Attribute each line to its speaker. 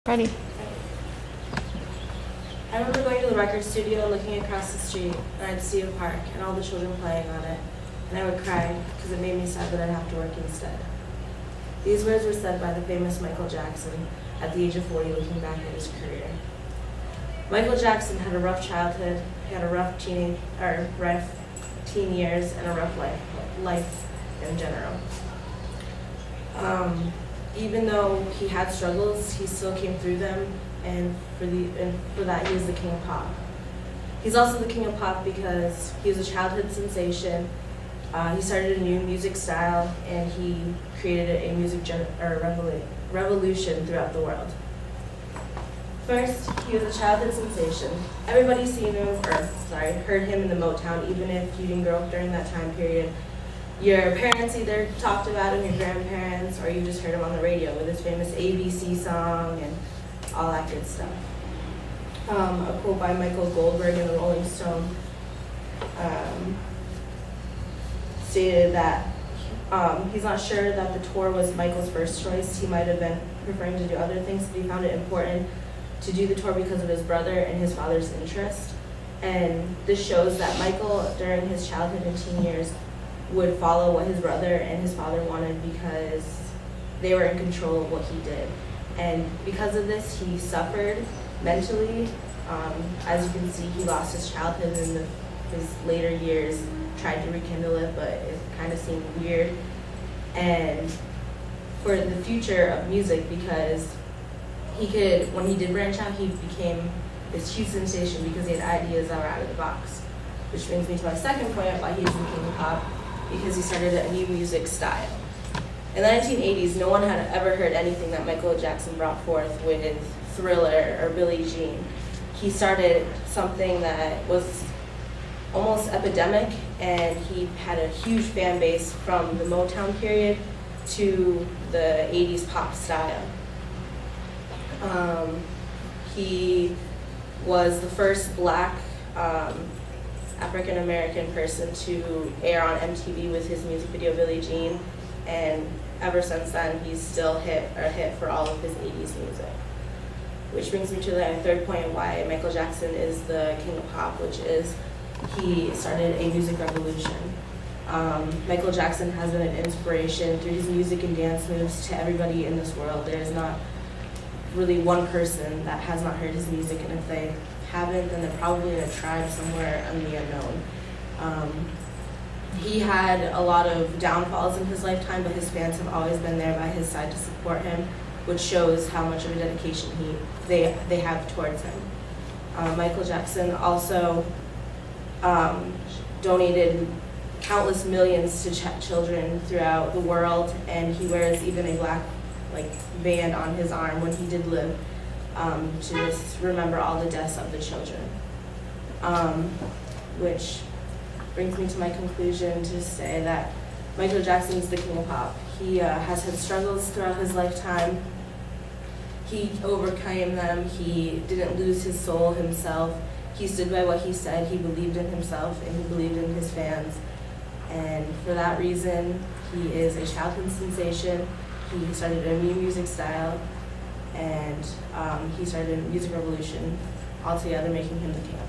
Speaker 1: Ready.
Speaker 2: I remember going to the record studio and looking across the street, and I'd see a park and all the children playing on it, and I would cry because it made me sad that I'd have to work instead. These words were said by the famous Michael Jackson at the age of 40, looking back at his career. Michael Jackson had a rough childhood, he had a rough teen years, and a rough life in general. Even though he had struggles, he still came through them, and for that he is the king of pop. He's also the king of pop because he was a childhood sensation. He started a new music style, and he created a music revolution throughout the world. First, he was a childhood sensation. Everybody's seen him, heard him in the Motown, even if you didn't grow up during that time period. Your parents either talked about him, your grandparents, or you just heard him on the radio with his famous ABC song and all that good stuff. A quote by Michael Goldberg in the Rolling Stone stated that he's not sure that the tour was Michael's first choice. He might have been preferring to do other things, but he found it important to do the tour because of his brother and his father's interest. And this shows that Michael, during his childhood and teen years, would follow what his brother and his father wanted because they were in control of what he did. And because of this, he suffered mentally. As you can see, he lost his childhood in his later years, tried to rekindle it, but it kind of seemed weird. And for the future of music, because when he did branch out, he became this huge sensation because he had ideas that were out of the box. Which brings me to my second point of why he's the king of pop, because he started a new music style. In the 1980s, no one had ever heard anything that Michael Jackson brought forth with Thriller or Billie Jean. He started something that was almost epidemic, and he had a huge fan base from the Motown period to the 80s pop style. He was the first black African-American person to air on MTV with his music video Billie Jean, and ever since then he's still a hit for all of his 80s music. Which brings me to the third point of why Michael Jackson is the king of pop, which is he started a music revolution. Michael Jackson has been an inspiration through his music and dance moves to everybody in this world. There is not really one person that has not heard his music, and if they haven't, then they're probably in a tribe somewhere in the unknown. He had a lot of downfalls in his lifetime, but his fans have always been there by his side to support him, which shows how much of a dedication they have towards him. Michael Jackson also donated countless millions to children throughout the world, and he wears even a black band on his arm when he did live, to just remember all the deaths of the children. Which brings me to my conclusion to say that Michael Jackson is the king of pop. He has had struggles throughout his lifetime. He overcame them. He didn't lose his soul himself. He stood by what he said. He believed in himself, and he believed in his fans. And for that reason, he is a childhood sensation. He started a new music style, and he started a music revolution altogether, making him the king of pop.